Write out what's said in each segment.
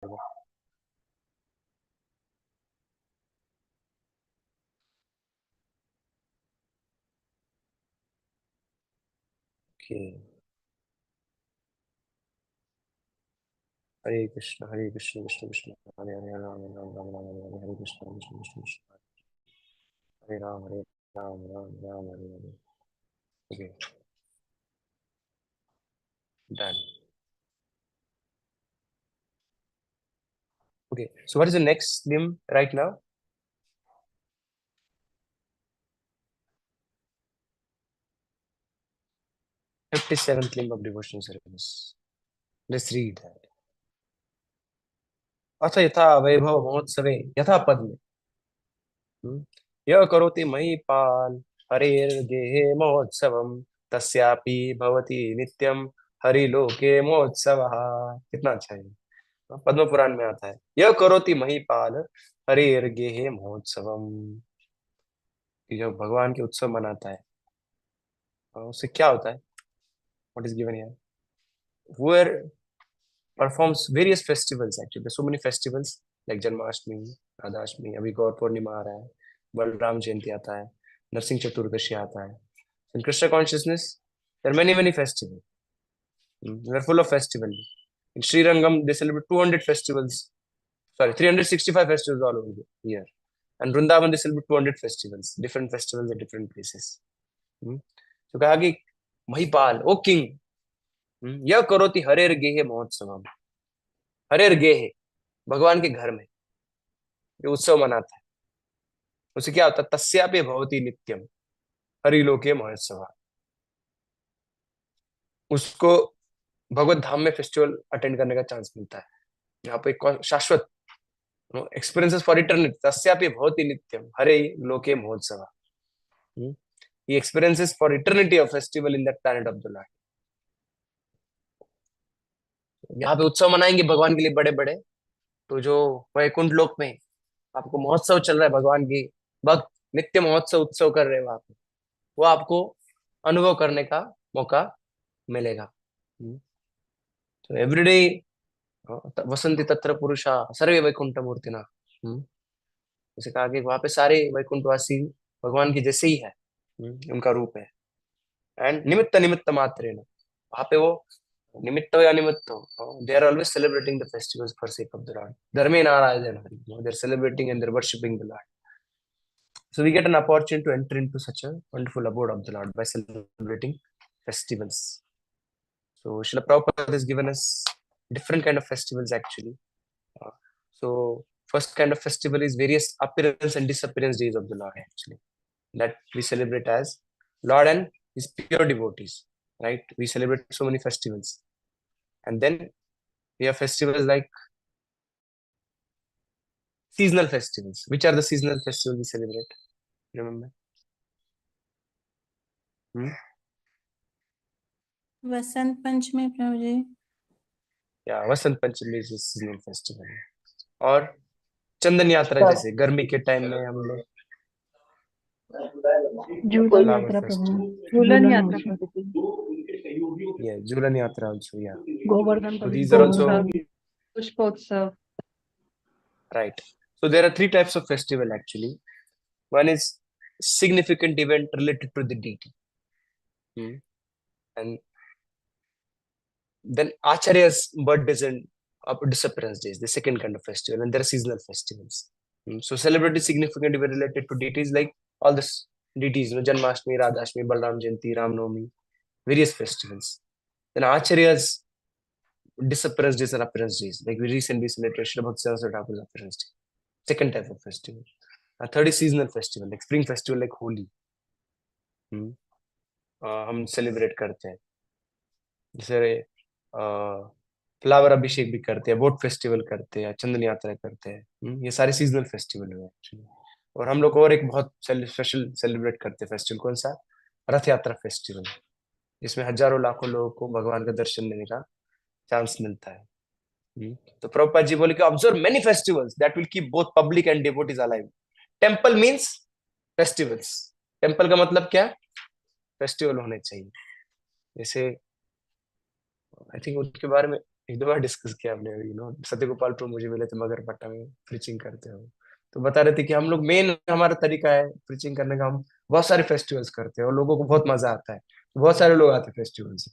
Okay. Hare Krishna Krishna Krishna Hare Hare Ram Ram Ram Ram Hare Hare Krishna Krishna Krishna Krishna Hare Ram Ram Ram Hare Hare. Okay, done. Okay, so what is the next limb right now? 57th limb of devotional service. Let's read that. अथ यथा वैभव महोत्सवे यथा पद्मे यः करोति महीपाल हरेर् गेहे महोत्सवम तस्यापि भवति नित्यम हरि-लोके महोत्सवः. कितना अच्छा है. पद्म पुराण में आता है, यह करोति महीपाल हरेर् गेहे महोत्सवम. कि जब भगवान के उत्सव मनाता है उससे क्या होता है? What is given here? Where performs various festivals. Actually there's so many festivals like Janmashtami, Radhashtami, अभी गौर पूर्णिमा आ रहा है, बलराम जयंती आता है, नरसिंह चतुर्दशी आता है. In Krishna consciousness there are many festivals. We are full of festivals. In Sri Rangam they celebrate 200 festivals, sorry 365 festivals all over the year. And Vrindavan they celebrate 200 festivals, different festivals at different places. तो कहा कि Mahipal, O king, यह करोति हरेर गेहे महोत्सवम. हरेर गेहे, भगवान के घर में जो उत्सव मनाता है उसे क्या होता है? तस्यापि भवति नित्यम hari-loke महोत्सव. उसको भगवत धाम में फेस्टिवल अटेंड करने का चांस मिलता है, यहाँ पे शाश्वत experiences for eternity. तस्यापि भवति नित्यम hari-loke महोत्सव. He experiences for eternity of festival in that planet of the Lord. यहाँ पे उत्सव मनाएंगे भगवान के लिए बड़े बड़े, तो जो वैकुंठ लोक में आपको महोत्सव चल रहा है, भगवान की भक्त नित्य महोत्सव उत्सव कर रहे हैं वहां पे, वो आपको अनुभव करने का मौका मिलेगा. तो एवरीडे वसंती तत्र पुरुषा सर्वे वैकुंठ मूर्तिना. जैसे कहा कि वहां पे सारे वैकुंठवासी भगवान की जैसे ही है, उनका रूप है. एंड निमित्त निमित्त मात्रेण, वहां पे वो निमित्त हो या निमित्त हो, they are always celebrating the festivals for sake of the lord. धर्मे Narayan Hari, they are celebrating and they are worshipping the lord. So we get an opportunity to enter into such a wonderful abode of the Lord by celebrating festivals. So Srila Prabhupada has given us different kind of festivals actually. So first kind of festival is various appearance and disappearance days of the Lord actually, that we celebrate as Lord and His pure devotees. Right? We celebrate so many festivals, and then we have festivals like seasonal festivals. Which are the seasonal festivals we celebrate? Remember? Vasant Panchami प्रभु जी. Yeah, Vasant Panchami is a seasonal festival. और चंदन यात्रा, जैसे गर्मी के time में हम लोग झूलन flower यात्रा प्रभु. festival. झूलन यात्रा. Yeah, Julan Yatra also. Yeah. Govardhan So these are also पुष्पोत्सव. right. So there are three types of festival actually. One is significant event related to the deity. And then Acharya's birthdays and disappearance days, the second kind of festival, and there are seasonal festivals. So celebrating significant event related to deities like all this deities, Janmashtami, Radhashtami, Balaram Jayanti, Ram Navami, various festivals. Then Acharya's disappearance days and appearance days, like we recently celebrated Srila Bhakti Thakur's appearance day. Second type of festival. A third is seasonal festival, like spring festival, like Holi. हम celebrate करते हैं. जैसे flower अभिषेक भी करते हैं, boat festival करते हैं, चंदन यात्रा करते हैं. ये सारे सीजनल फेस्टिवल हुए एक्चुअली. और हम लोग और एक बहुत स्पेशल सेलिब्रेट करते हैं फेस्टिवल. कौन सा? रथ यात्रा फेस्टिवल, जिसमें हजारों लाखों लोगों को भगवान का दर्शन देने का चांस मिलता है. तो प्रभुपाद जी बोले कि observe many festivals that will keep both public and devotees alive. Temple means festivals. Temple का मतलब क्या? फेस्टिवल होने चाहिए. जैसे आई थिंक उनके बारे में एक दो बार डिस्कस किया हमने, सत्य गोपाल प्रभु मुझे मिले थे मगरपट्टा में, प्रीचिंग करते हो, तो बता रहे थे कि हम लोग मेन हमारा तरीका है प्रीचिंग करने का, हम बहुत सारे फेस्टिवल्स करते हैं और लोगों को बहुत मजा आता है, तो बहुत सारे लोग आते हैं festivals.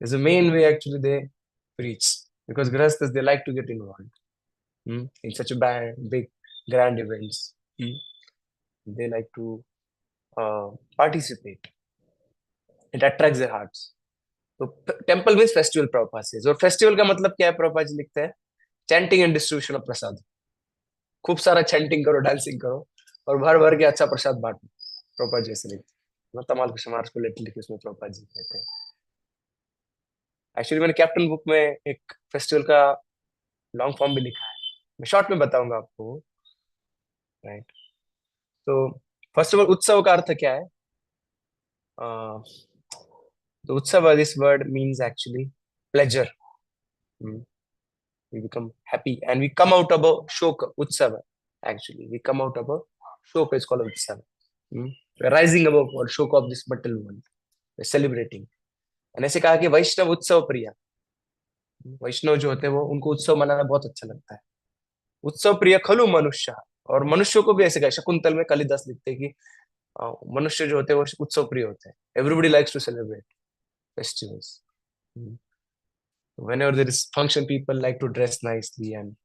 Is the main way actually they preach, because grahasthas they like to get involved, in such a big grand events. They like to participate. It attracts their hearts. तो टेम्पल मीन्स फेस्टिवल, प्रभुपाद से। और festival का मतलब क्या है, प्रभुपाद जी लिखते हैं, chanting and distribution of प्रसाद। खूब सारा चैंटिंग करो, डांसिंग करो और भर भर के अच्छा प्रसाद बांटो, प्रभुपाद जी ऐसे लिखते हैं। तमाल के समाज को लेटर लिखे उसमें प्रभुपाद जी कहते हैं। एक्चुअली मैंने कैप्टन बुक में एक फेस्टिवल का लॉन्ग फॉर्म भी लिखा है, मैं शॉर्ट में बताऊंगा आपको, राइट। तो फर्स्ट ऑफ ऑल उत्सव का अर्थ क्या है? तो उत्सव, this word means actually pleasure. We become happy and we come out of a shoka, utsava. Actually, we come out of a shoka, is called utsava. We're rising above or shoka of this material world. We're celebrating. And ऐसे कहा कि वैष्णव उत्सव प्रिय, वैष्णव जो होते हैं वो, उनको उत्सव मनाना बहुत अच्छा लगता है। उत्सव प्रिय खलु मनुष्य, और मनुष्यों को भी ऐसे कहा, शकुंतल में कालिदास लिखते हैं कि मनुष्य जो होते हैं वो उत्सव प्रिय होते हैं। Everybody likes to celebrate festivals. Whenever there is function, people like to dress nicely and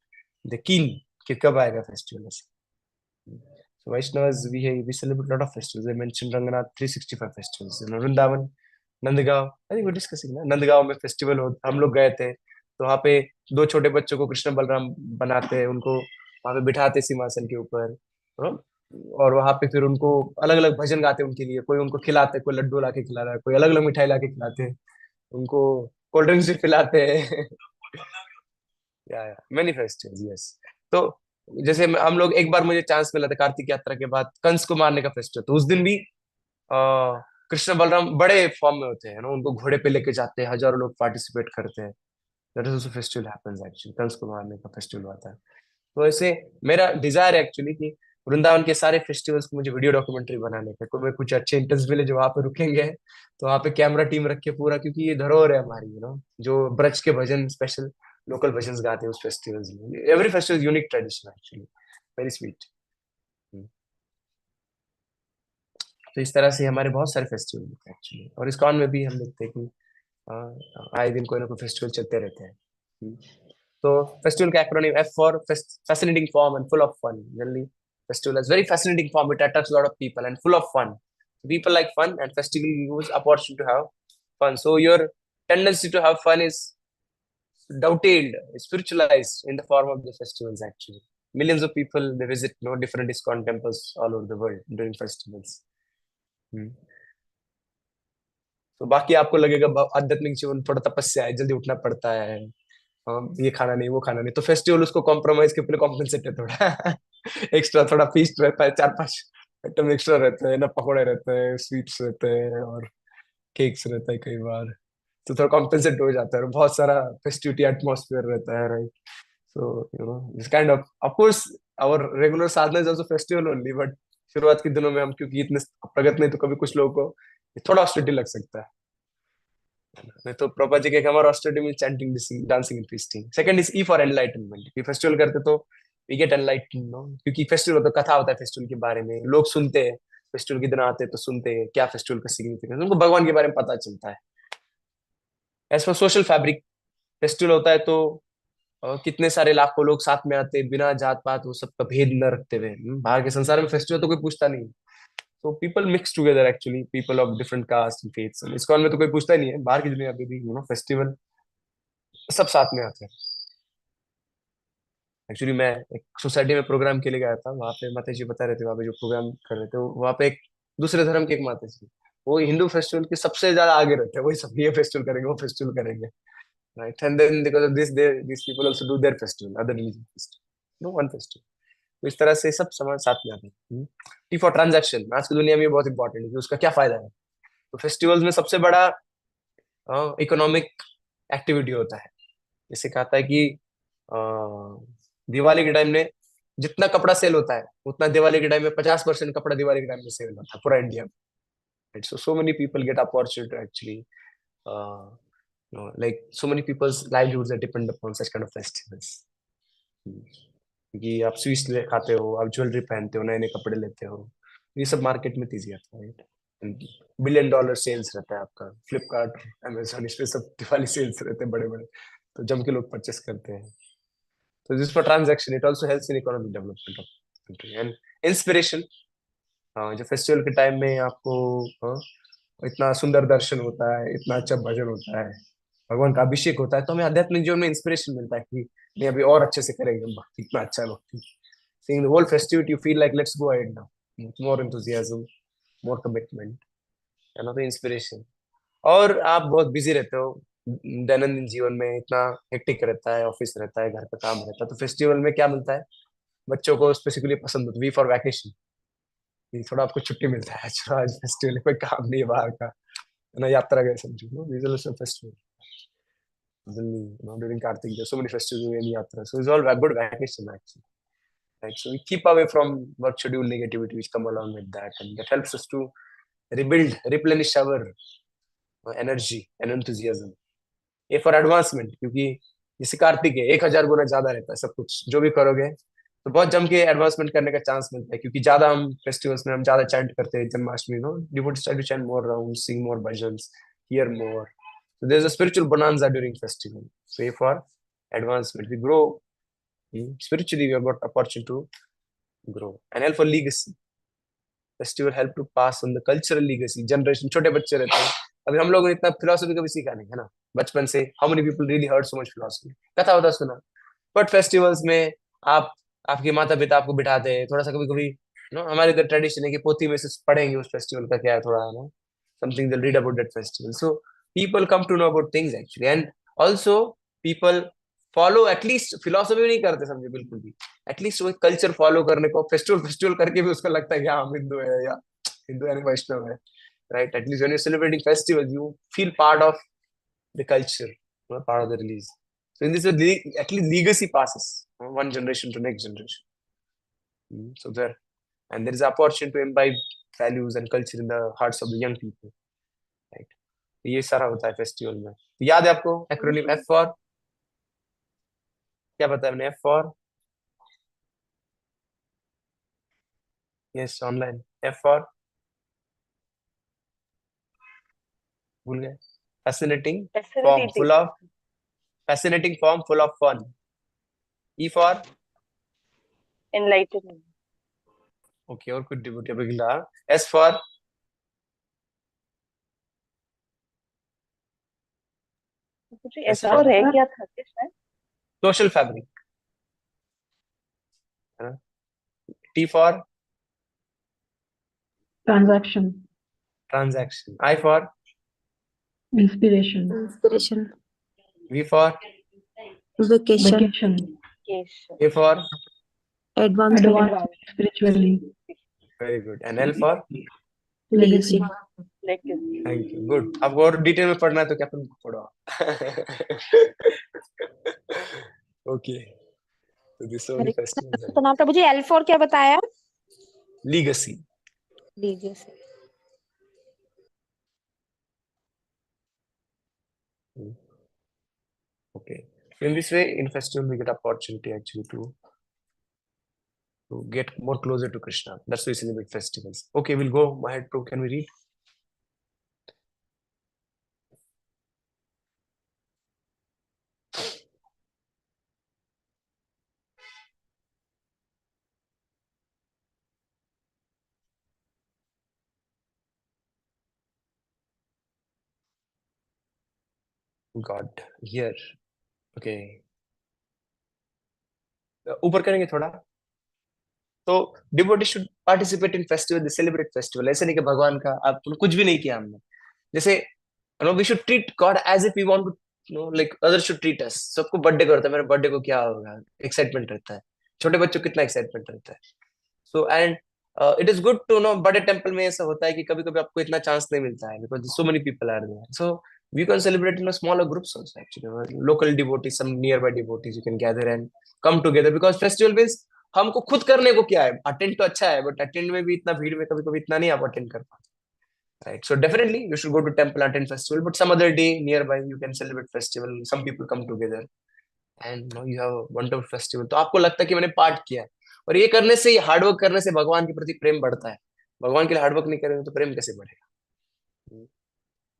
they keen कि कब आएगा festival. So Vaishnavas, we celebrate a lot of festivals. I mentioned Ranganath 365 festivals. Vrindavan, Nandgaon, I think we're discussing ना, नंदगांव में festival हो, हम लोग गए थे, तो वहाँ पे दो छोटे बच्चों को कृष्ण बलराम बनाते हैं, उनको वहाँ पे बिठाते सिंहासन के ऊपर, और वहाँ पे फिर उनको अलग अलग भजन गाते हैं उनके लिए, कोई उनको खिलाते, कोई लड्डू ला के खिला रहा है, कोई अलग अलग मिठाई ला के खिलाते हैं उनको, कोल्ड ड्रिंक्स भी पिलाते हैं। या मेनी फेस्टिवल्स, यस। तो जैसे हम लोग, एक बार मुझे चांस मिला था कार्तिक यात्रा के बाद कंस को मारने का फेस्टिवल, तो उस दिन भी कृष्ण बलराम बड़े फॉर्म में होते हैं ना, उनको घोड़े पे लेके जाते हैं, हजारों लोग पार्टिसिपेट करते हैं। That is also festival happens actually, Kansa को मारने का फेस्टिवल होता है। तो ऐसे मेरा डिजायर है एक्चुअली कि वृंदावन के सारे फेस्टिवल्स को मुझे वीडियो डॉक्यूमेंट्री बनाने का, कोई कुछ अच्छे इंटरेस्ट मिले जो वहां पे रुकेंगे, तो वहां पे कैमरा टीम रख के पूरा, क्योंकि ये धरोहर है हमारी, जो ब्रज के भजन, स्पेशल लोकल भजन गाते हैं उस फेस्टिवल्स में। Every festival unique tradition actually, very sweet. तो इस तरह से हमारे बहुत सारे फेस्टिवल होते हैं एक्चुअली, और इस्कॉन में भी हम देखते हैं कि आए दिन कोई ना कोई फेस्टिवल चलते रहते हैं। तो फेस्टिवल का acronym F for fascinating form and full of fun. Generally, festival has very fascinating form. It attracts a lot of people and full of fun. People like fun, and festival gives opportunity to have fun. So your tendency to have fun is dovetailed, spiritualized in the form of the festivals. Actually, millions of people they visit different ISKCON temples all over the world during festivals. तो बाकी आपको लगेगा आध्यात्मिक जीवन थोड़ा तपस्या है, जल्दी उठना पड़ता है, ये खाना नहीं वो खाना नहीं, तो फेस्टिवल उसको कॉम्प्रोमाइज के, कॉम्पेंसेट है थोड़ा। एक्स्ट्रा थोड़ा फीस्ट रहता है, चार पांच आइटम एक्स्ट्रा रहते हैं ना, पकौड़े रहते हैं, स्वीट्स रहते हैं और केक्स रहता है कई बार, तो थोड़ा कॉम्पेंसेट हो जाता है, और बहुत सारा फेस्टिविटी एटमॉस्फेयर रहता है, right. So this kind of course our regular sadhana is also festival only, but शुरुआत के दिनों में हम क्योंकि इतने प्रगत नहीं, तो कभी कुछ लोगों को थोड़ा ऑस्टेरिटी लग सकता है। नहीं तो प्रभा जी के हमारा ऑस्टेरिटी में chanting, dancing and feasting. Second is E for enlightenment, कि फेस्टिवल करते तो वी गेट एनलाइटन, क्योंकि फेस्टिवल होता है, कथा होता है फेस्टिवल के बारे में, लोग सुनते हैं, फेस्टिवल के दिन आते हैं तो सुनते हैं क्या फेस्टिवल का सिग्निफिकेंस, उनको भगवान के बारे में पता चलता है। As for social fabric, festival होता है तो कितने सारे लाखों लोग साथ में आते हैं, बिना जात पात वो सबका भेद न रखते हुए। बाहर के संसार में फेस्टिवल तो कोई पूछता नहीं, तो people mix together actually, people of different caste and faiths. ISKCON में तो कोई पूछता ही नहीं है, बाहर की दुनिया में भी फेस्टिवल सब साथ में आते हैं। एक्चुअली मैं एक सोसाइटी में प्रोग्राम के लिए गया था, वहां पे माता जी बता रहे थे, वहां पे जो प्रोग्राम कर रहे थे, वहां पे एक दूसरे धर्म के एक माता जी, वो हिंदू फेस्टिवल के सबसे ज्यादा आगे रहते हैं, वही सब ये फेस्टिवल करेंगे वो फेस्टिवल करेंगे, right. And then because of this this people also do their festival, other religion festival, no one festival. तो इस तरह से सब समाज साथ में आते हैं। टी फॉर ट्रांजैक्शन, आज की दुनिया में ये बहुत इंपॉर्टेंट है कि उसका क्या फायदा है। तो फेस्टिवल्स में सबसे बड़ा इकोनॉमिक एक्टिविटी होता है। जैसे कहता है कि अ, दिवाली के टाइम में जितना कपड़ा सेल होता है, उतना दिवाली के टाइम में 50% कपड़ा दिवाली के टाइम में सेल होता है पूरा इंडिया में। So so many people get opportunity actually like so many people's livelihoods are depend upon such kind of festivals. क्योंकि आप स्वीट्स खाते हो, आप ज्वेलरी पहनते हो, नए नए कपड़े लेते हो, ये सब मार्केट में तेजी आता है, राइट। $1 बिलियन सेल्स रहता है आपका, फ्लिपकार्ट, अमेजोन, इस पे सब दिवाली सेल्स रहते हैं बड़े बड़े, तो जम के लोग परचेस करते हैं। तो this for transaction, it also helps in economic development of country and inspiration. जो फेस्टिवल के टाइम में आपको इतना सुंदर दर्शन होता है, इतना अच्छा भजन होता है, भगवान का अभिषेक होता है, तो हमें आध्यात्मिक जीवन में इंस्पिरेशन मिलता है कि नहीं अभी और अच्छे से करेंगे हम भक्ति, इतना अच्छा है भक्ति। Seeing the whole festivity you feel like let's go ahead now, more enthusiasm, more commitment, है ना, तो इंस्पिरेशन। और आप बहुत बिजी रहते हो दैनंदिन जीवन में, इतना हेक्टिक रहता है, ऑफिस रहता है, घर का काम रहता है, तो फेस्टिवल में क्या मिलता है बच्चों को स्पेसिफिकली पसंद होता है, वी फॉर वैकेशन, थोड़ा आपको छुट्टी मिलता है, अच्छा आज फेस्टिवल है, कोई काम नहीं है बाहर का, है ना, यात्रा गए समझो, no these are also festival. Then, during Kartik, there's so many festivals in Yatra. So it's all a good vacation actually. Right? So we keep away from work schedule negativity which come along with that, and that helps us to rebuild, replenish our energy and enthusiasm. ये for advancement, क्योंकि जैसे कार्तिक है 1000 गुना ज्यादा रहता है सब कुछ, जो भी करोगे तो बहुत जम के एडवांसमेंट करने का चांस मिलता है, क्योंकि ज्यादा हम फेस्टिवल्स में हम ज्यादा चैंट करते हैं, Janmashtami, no devotees try to chant more round, sing more bhajans, hear more, so there's a spiritual bonanza during festival. So for advancement we grow, spiritually we have got opportunity to grow. And help for legacy, festival help to pass on the cultural legacy, generation, छोटे बच्चे रहते हैं, अभी हम लोगों ने इतना philosophy कभी सीखा नहीं है ना बचपन से, how many people really heard so much philosophy, कथा होता सुना, बट फेस्टिवल्स में आप, आपके माता पिता आपको बिठाते हैं, थोड़ा सा कभी कभी, नो हमारे इधर ट्रेडिशन है कि पोथी में से पढ़ेंगे उस फेस्टिवल का क्या है, थोड़ा ना something they'll read about that festival, so people come to know about things actually, and also people follow, at least philosophy नहीं करते समझे बिल्कुल भी, एटलीस्ट वो कल्चर फॉलो करने को, फेस्टिवल फेस्टिवल करके भी उसको लगता है कि हाँ हम हिंदू है, या हिंदू यानी वैष्णव है, right. At least when you celebrating festival you feel part of the culture, part of the release, so in this way at least legacy passes one generation to next generation. So there, and there is opportunity to imbibe values and culture in the hearts of the young people, right? ये सारा होता है festival में। तो याद है आपको acronym F for, क्या बताया हमने, F for, yes online, F for भूल गए, fascinating form full of, fascinating form full of fun, E for enlightenment, okay, और कुछ डिबोटी अगला, एस फॉर कुछ ऐसा और है क्या था इसमें, सोशल फैब्रिक, है ना, T for transaction, transaction, I for inspiration, V for vacation, A for advancement spiritually, very good, and L for legacy. legacy. Thank you, good. आपको और डिटेल में पढ़ना है तो क्या पढ़ो ओके, तो दिस ओनली फेस्टिवल, तो नाम प्रभु जी एल फॉर क्या बताया, लीगेसी, लीजिए। okay, so in this way in festival we get opportunity actually to get more closer to Krishna, that's why we celebrate festivals. Okay, we'll go ahead, Prabhu, can we read? God, here, okay, ऊपर करेंगे थोड़ा, तो devotee should participate in festival, celebrate festival, ऐसे नहीं कि भगवान का आप कुछ भी नहीं किया हमने, जैसे we should treat God as if we want to like other should treat us, सबको बर्थडे करता है, मेरे बर्थडे को क्या होगा, एक्साइटमेंट रहता है, छोटे बच्चों को कितना एक्साइटमेंट रहता है, so and it is good to know, बड़े टेंपल में ऐसा होता है कि कभी कभी आपको इतना चांस नहीं मिलता है because so many people are there, so we can celebrate in a smaller groups also actually, local devotees, some nearby devotees you can gather and come together, because festival means हमको खुद करने को क्या है, attend तो अच्छा है but attend में भी इतना भीड़ में कभी कभी इतना नहीं आप अटेंड कर पाते, right? So definitely you should go to temple, attend festival, but some other day nearby you can celebrate festival. Some people come together and you have a wonderful festival. तो आपको लगता है कि मैंने पाठ किया, और ये करने से, हार्ड वर्क करने से भगवान के प्रति प्रेम बढ़ता है. भगवान के लिए हार्ड वर्क नहीं करेंगे तो प्रेम कैसे बढ़ेगा?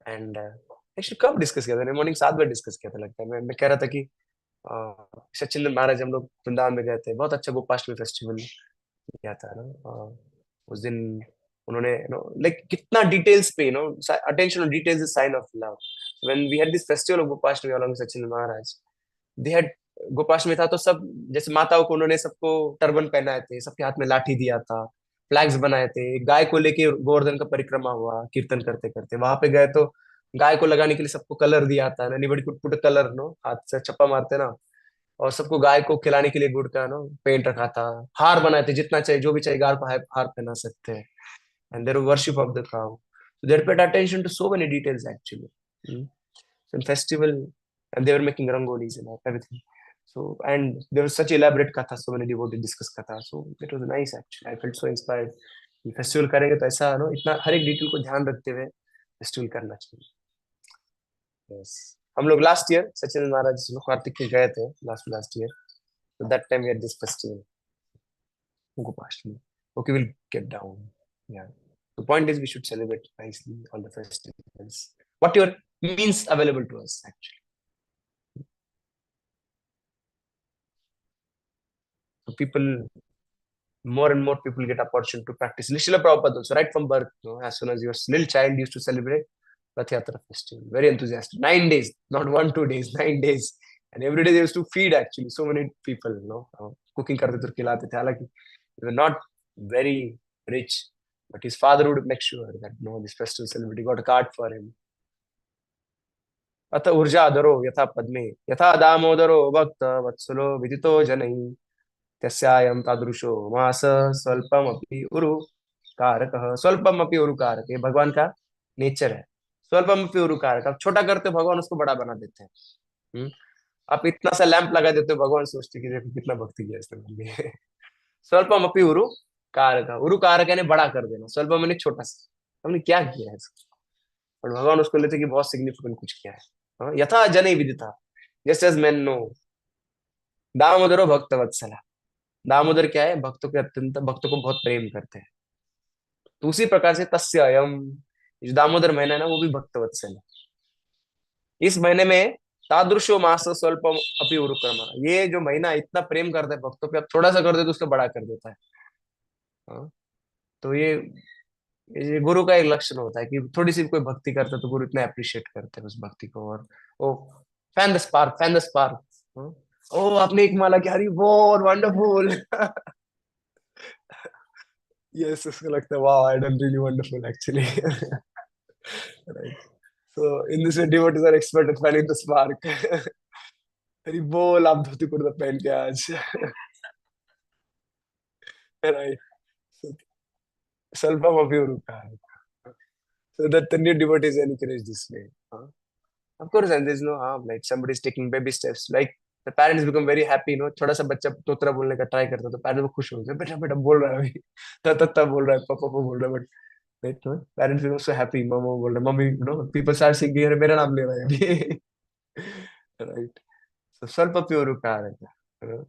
एंड एक्चुअली कब डिस्कस किया था? मॉर्निंग 7 बजे डिस्कस किया था लगता है. मैं कह रहा था कि सचिन महाराज, हम लोग वृंदावन में गए थे, बहुत अच्छा गोपाष्टमी फेस्टिवल किया था ना. उस दिन उन्होंने लाइक कितना डिटेल्स पे attention on details is sign of love. When we had this festival of Gopashtami along Sachin Maharaj, they had Gopashtami था तो सब, जैसे माताओं को उन्होंने सबको टर्बन पहनाए थे, सबके हाथ में लाठी दिया था, फ्लैग्स बनाए थे, गाय को लेके गोवर्धन का परिक्रमा हुआ कीर्तन करते करते. वहां पे गए तो गाय को लगाने के लिए सबको कलर दिया था ना, एनीबॉडी कुड पुट कलर, हाथ से छप्पा मारते ना, और सबको गाय को खिलाने के लिए गुड़ का पेंट रखा था. हार बनाए थे, जितना चाहिए, जो भी चाहिए गाय को हार पहना सकते हैं. And their worship of the cow. So they paid attention to so many details actually. So in festival, and they were making rangolis and everything. So, and there was such elaborate katha, so many devotees discuss katha. So it was nice actually. I felt so inspired. Festival करेंगे तो ऐसा इतना हर एक detail को ध्यान रखते हुए festival करना चाहिए. yes. हम लोग लास्ट ईयर सचिन महाराज कार्तिक के गए थे, last year. So that time we had this festival, Gopashtami. Okay, we'll get down. Yeah. The point is we should celebrate nicely all the festivals. Whatever means available to us, actually. So people, more and more people get opportunity to practice. Srila Prabhupada also, right from birth, as soon as your little child used to celebrate Rath-yatra festival. Very enthusiastic. 9 days, not 1-2 days, 9 days. And every day they used to feed actually so many people, cooking karte to khilate the. Halaki, they were not very rich, but his father would make sure that this festival celebrity got a card for him. atha ürjädaro yathä pädme yathä dämodaro bhakta-vatsalo vidito janaiù tasyäyaà tädåço svalpam api uru-kärakaù. svalpam api uru-kärakaù, ये भगवान का nature है. स्वल्पम अpi uru-kärakaù. आप छोटा करते हो, भगवान उसको बड़ा बना देते हैं. आप इतना सा लैंप लगा देते हो, भगवान सोचते कि देखो कितना भक्ति किया इसने मन में. स्वल्पम अपि uru-kärakaù. uru-kärakaù ने बड़ा कर देना, स्वल्पम ने छोटा सा. हमने क्या किया है इसको, और भगवान उसको लेते कि बहुत सिग्निफिकेंट कुछ किया है. यथा जनै विदिता, जस्ट एज मेन नो. दामोदरो भक्त-वत्सला. दामोदर क्या है? भक्तों के अत्यंत, भक्तों को बहुत प्रेम करते हैं. तो उसी प्रकार से तस्यायम, जो दामोदर महीना है ना, वो भी भक्त-वत्सल है. इस महीने में तादृशो मास स्वल्पम अपि उरुक्रमा, ये जो महीना इतना प्रेम करता है भक्तों पे, अब थोड़ा सा कर दे तो उसको बड़ा कर देता है. तो ये गुरु का एक लक्षण होता है कि थोड़ी सी कोई भक्ति करता है तो गुरु इतना अप्रिशिएट करते हैं उस भक्ति को. और O fan the spark, fan the spark. ओ आपने एक माला की, हरी बोल, वंडरफुल. यस, उसको लगता है wow, I done really wonderful actually. Right. So in this way, devotees are expert at finding the spark. हरी बोल, आप धोती कुर्ता पहन के आज. Right. Svalpam api uru-kärakaù. So that the new devotees are encouraged this way. Of course, and there's no harm. Like somebody is taking baby steps. Like the parents become very happy. थोड़ा सा बच्चा तोतरा बोलने का try करता है तो parents को खुश होते हैं, बेटा बेटा बोल रहा है अभी, तत्ता बोल रहा है, पापा बोल रहा है. But parents become so happy. मामा बोल रहा है, मम्मी, people start singing, मेरा नाम ले रहा है अभी. Right. So Svalpam uru-kärakaù.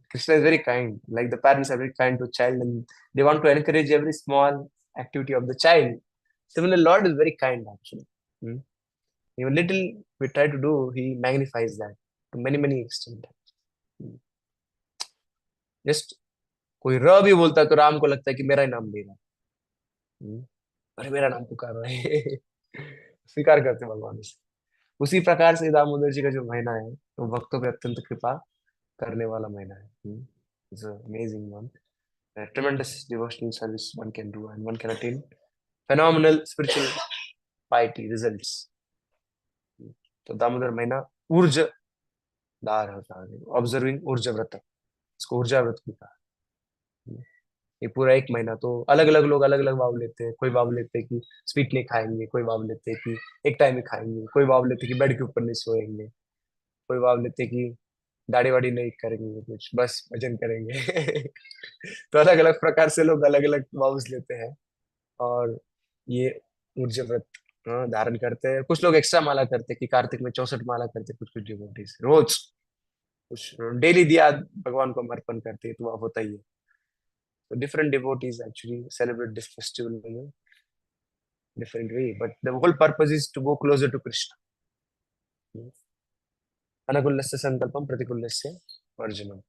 Krishna is very kind. Like the parents are very kind to child, and they want to encourage every small activity of the child. Similarly, Lord is very kind actually. Even little we try to do, He magnifies that to many extent. Just कोई र भी बोलता है तो राम को लगता है कि मेरा ही नाम ले रहा है. अरे मेरा नाम पुकार रहा है. स्वीकार करते हैं भगवान से. उसी प्रकार से दामोदर जी का जो महीना है, वो भक्तों पे अत्यंत कृपा करने वाला महीना है. It's an amazing one. A tremendous devotional service one can do, and one can attain phenomenal spiritual piety results. तो दामोदर महीना ऊर्जदार होता है. ऑब्जर्विंग ऊर्जा-व्रत, इसको ऊर्जा-व्रत भी कहा. ये पूरा एक महीना तो अलग अलग लोग अलग अलग भाव लेते हैं. कोई भाव लेते हैं कि स्वीट नहीं खाएंगे, कोई भाव लेते हैं कि एक टाइम ही खाएंगे, कोई भाव लेते हैं कि बेड के ऊपर नहीं सोएंगे, कोई भाव लेते हैं कि दाढ़ी वाड़ी नहीं करेंगे, कुछ बस भजन करेंगे. तो अलग अलग प्रकार से लोग अलग अलग भाव लेते हैं. और ये ऊर्जा व्रत धारण करते हैं। कुछ लोग एक्स्ट्रा माला करते हैं कि कार्तिक में 64 माला करते हैं, कुछ कुछ डिवोटीज रोज कुछ डेली दिया भगवान को अर्पण करते हैं, तो वह होता ही है। तो different devotees actually celebrate this festival in different way, but the whole purpose is to go closer to Krishna. अनुकूलस्य संकल्पम प्रतिकूलस्य वर्जनम।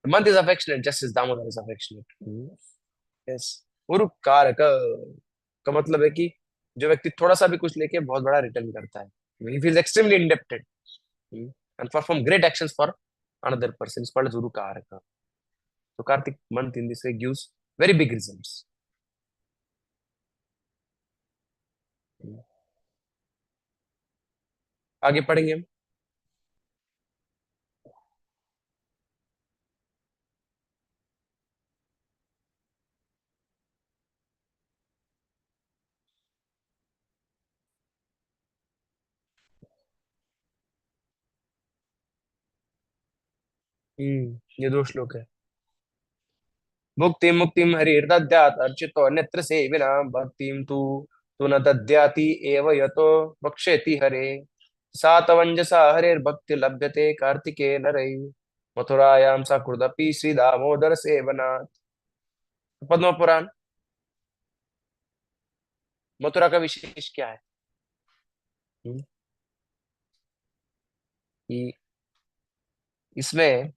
The month is affectionate just as Damodar is affectionate. Yes. uru-कारक का मतलब है कि जो व्यक्ति थोड़ा सा भी कुछ लेके बहुत बड़ा रिटर्न करता है। He feels extremely indebted and perform great actions for another person. It's called as uru-कारक. So Kartik month in this way gives very big results. आगे पढ़ेंगे हम। ये दो श्लोक है। भुक्ति मुक्तिम हरिर्दद्यात् अर्चितो अन्यत्र सेविना भक्तिम तु न दद्याति एव यतो वक्ष्यति हरे सातवंजसा हरिर्भक्ति लभ्यते कार्तिके नरै मथुरायां सकृदपि श्री दामोदर सेवनात्। पद्म पुराण मथुरा का विशेष क्या है? कि इसमें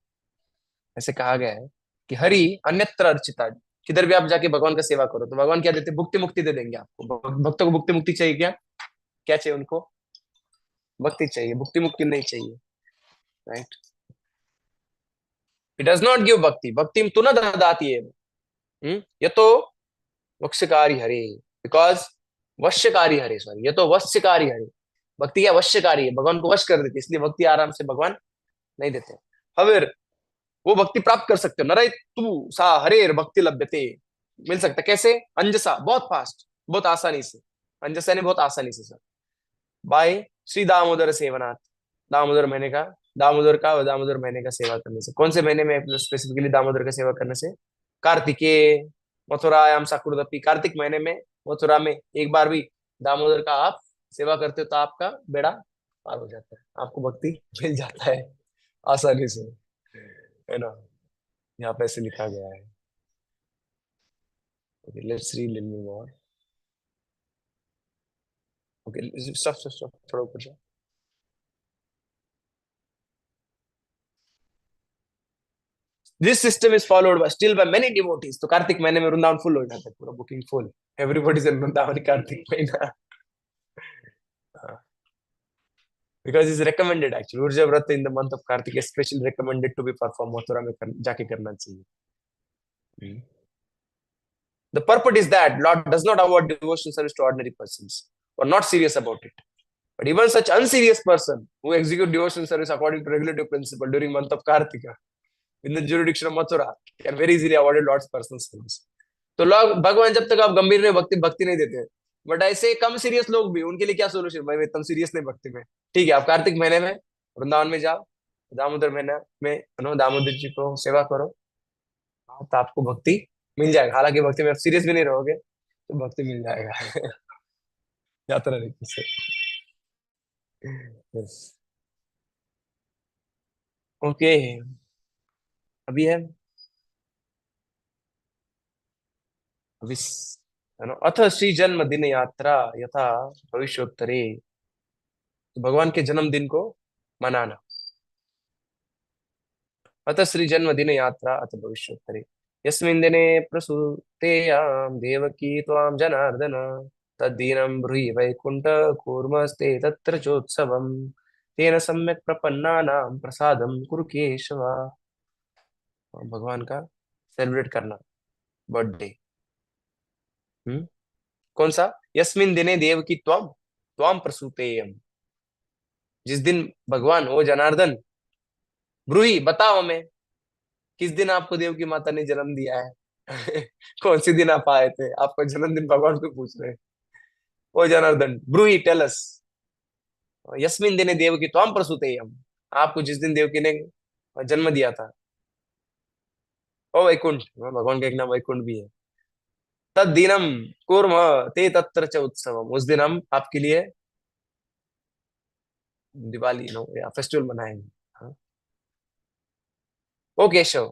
ऐसे कहा गया है कि हरि अन्यत्र अर्चिता, किधर भी आप जाके भगवान का सेवा करो तो भगवान क्या देते? भुक्ति मुक्ति दे देंगे आपको। भक्तों को भुक्ति मुक्ति चाहिए क्या? क्या चाहिए उनको? भक्ति चाहिए, भुक्ति मुक्ति नहीं चाहिए। Right? It does not give भक्ति, भक्ति तु न ददाति एव यतो वश्यकारी हरे, बिकॉज वश्यकारी हरे, सॉरी, ये तो वश्यकारी हरे। भक्ति क्या? वश्यकारी है, भगवान को वश कर देती, इसलिए भक्ति आराम से भगवान नहीं देते। हविर वो भक्ति प्राप्त कर सकते हो। नरै तू सा हरेर भक्ति लभ्यते, मिल सकता है कैसे? अंजसा, बहुत फास्ट, बहुत आसानी से। अंजसा ने बहुत आसानी से सर, बाय श्री दामोदर सेवनाथ, दामोदर महीने का, दामोदर महीने का सेवा करने से। कौन से महीने में स्पेसिफिकली दामोदर का सेवा करने से? कार्तिके मथुरायाम सकृदपि, कार्तिक महीने में मथुरा में एक बार भी दामोदर का आप सेवा करते हो तो आपका बेड़ा पार हो जाता है, आपको भक्ति मिल जाता है आसानी से, है ना? यहाँ पे ऐसे लिखा गया है। Okay, let's read little more. Okay, stop, थोड़ा ऊपर जाओ। This system is followed by still by many devotees. तो कार्तिक महीने में वृंदावन फुल हो जाता है, पूरा booking full. Everybody is in Vrindavan Kartik महीना। Because it's recommended actually. Ürja-vrata in the month of Kartik is especially recommended to be performed. Mathura में जाके करना चाहिए। The purport is that Lord does not award devotional service to ordinary persons who are not serious about it. But even such unserious person who execute devotional service according to regulative principle during month of Kartika in the jurisdiction of Mathura can very easily award Lord's personal service. तो लोग भगवान जब तक आप गंभीर में भक्ति नहीं देते, बट ऐसे कम सीरियस लोग भी, उनके लिए क्या सोल्यूशन? भाई मैं इतना सीरियस नहीं भक्ति में, ठीक है, आप कार्तिक महीने में वृंदावन में जाओ, दामोदर महीने में दामोदर जी को सेवा करो, तो आपको भक्ति मिल जाएगा। हालांकि भक्ति में आप सीरियस भी नहीं रहोगे तो भक्ति मिल जाएगा। यात्रा रीति से। ओके, अभी है अभी अथ श्री जन्म दिन यात्रा यथा भविष्योत्तरे, तो भगवान के जन्मदिन को मनाना। अथ श्री जन्म दिन यात्रा अथ भविष्योत्तरे यस्मिन् दिने प्रसूतेयां देवकी त्वां जनार्दन तद्दिनं ब्रूहि वैकुंठ कूर्मस्ते तत्र चोत्सवम् तेन सम्यक् प्रपन्नानां प्रसादं कुरु केशव। भगवान का सेलिब्रेट करना बर्थडे। कौन सा? यस्मिन् दिने देवकी त्वां त्वां प्रसूतेयम, जिस दिन भगवान वो जनार्दन, ब्रूहि बताओ हमें, किस दिन आपको देवकी माता ने जन्म दिया है? कौन सी दिन आप आए थे? आपका जन्मदिन भगवान को पूछ रहे हैं। ओ जनार्दन, ब्रूहि टेल अस, यस्मिन दिने देवकी त्वां प्रसूतेयम, आपको जिस दिन देवकी ने जन्म दिया था। ओ वैकुंठ, भगवान का एक नाम वैकुंठ भी है। तद्दिनम कुर्मः ते तत्र च उत्सवम, उस दिन हम आपके लिए दिवाली नो या फेस्टिवल मनाएंगे। हाँ? ओ केशव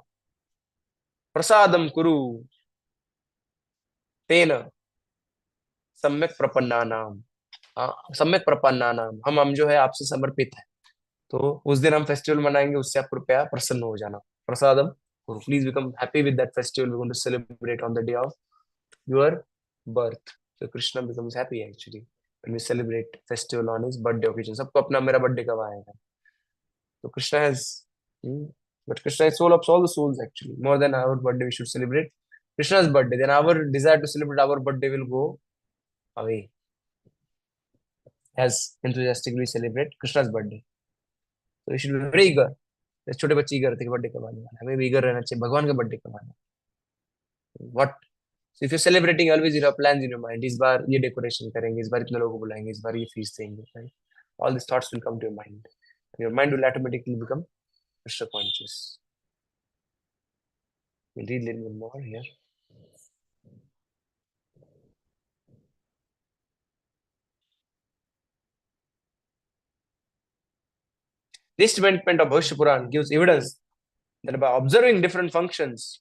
प्रसादम कुरु तेन सम्यक प्रपन्नानाम। हाँ, सम्यक प्रपन्नानाम, हम जो है आपसे समर्पित है, तो उस दिन हम फेस्टिवल मनाएंगे, उससे आप कृपया प्रसन्न हो जाना। प्रसादम कुरु, please become happy with that festival we going to celebrate on the day of your birth. So Krishna becomes happy actually when we celebrate festival on his birthday occasion. सबको अपना मेरा बर्थडे कब आएगा? So Krishna has, hmm, but Krishna is soul of all the souls actually. More than our birthday, we should celebrate Krishna's birthday. Then our desire to celebrate our birthday will go away as enthusiastically we celebrate Krishna's birthday. So we should be very eager. जैसे छोटे बच्चे eager थे कि birthday कब आने वाला है, हमें भी eager रहना चाहिए भगवान का बर्थडे कब आना है। What? So if you're celebrating, always you have plans in your mind. इस बार ये डेकोरेशन करेंगे, इस बार इतने लोगों को बुलाएंगे, इस बार ये फीस देंगे, right? All these thoughts will come to your mind. Your mind will automatically become Krishna conscious. We'll read a little bit more here. This development of Bhakti Puran gives evidence that by observing different functions,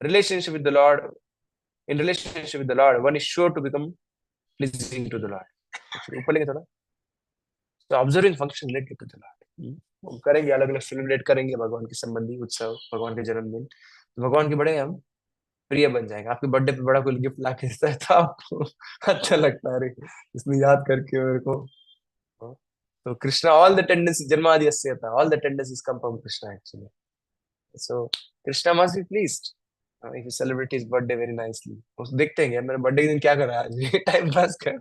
relationship with the Lord, in relationship with the Lord, one is sure to become pleasing to the Lord. ऊपर लेंगे थोड़ा, तो observing function related to the lord, हम करेंगे अलग अलग celebrate करेंगे भगवान के संबंधी उत्सव, भगवान के जन्मदिन, तो भगवान के बड़े हम प्रिय बन जाएंगे। आपके बर्थडे पे बड़ा कोई गिफ्ट ला के देता है तो आपको अच्छा लगता है, अरे इसने याद करके मेरे को। तो कृष्णा ऑल द टेंडेंसी जन्माद्यस्य था, all the tendencies come from Krishna actually. So Krishna must be pleased if you celebrate his birthday very nicely. उस देखते हैं मेरे बर्थडे के दिन क्या कर रहा है आज, टाइम पास कर।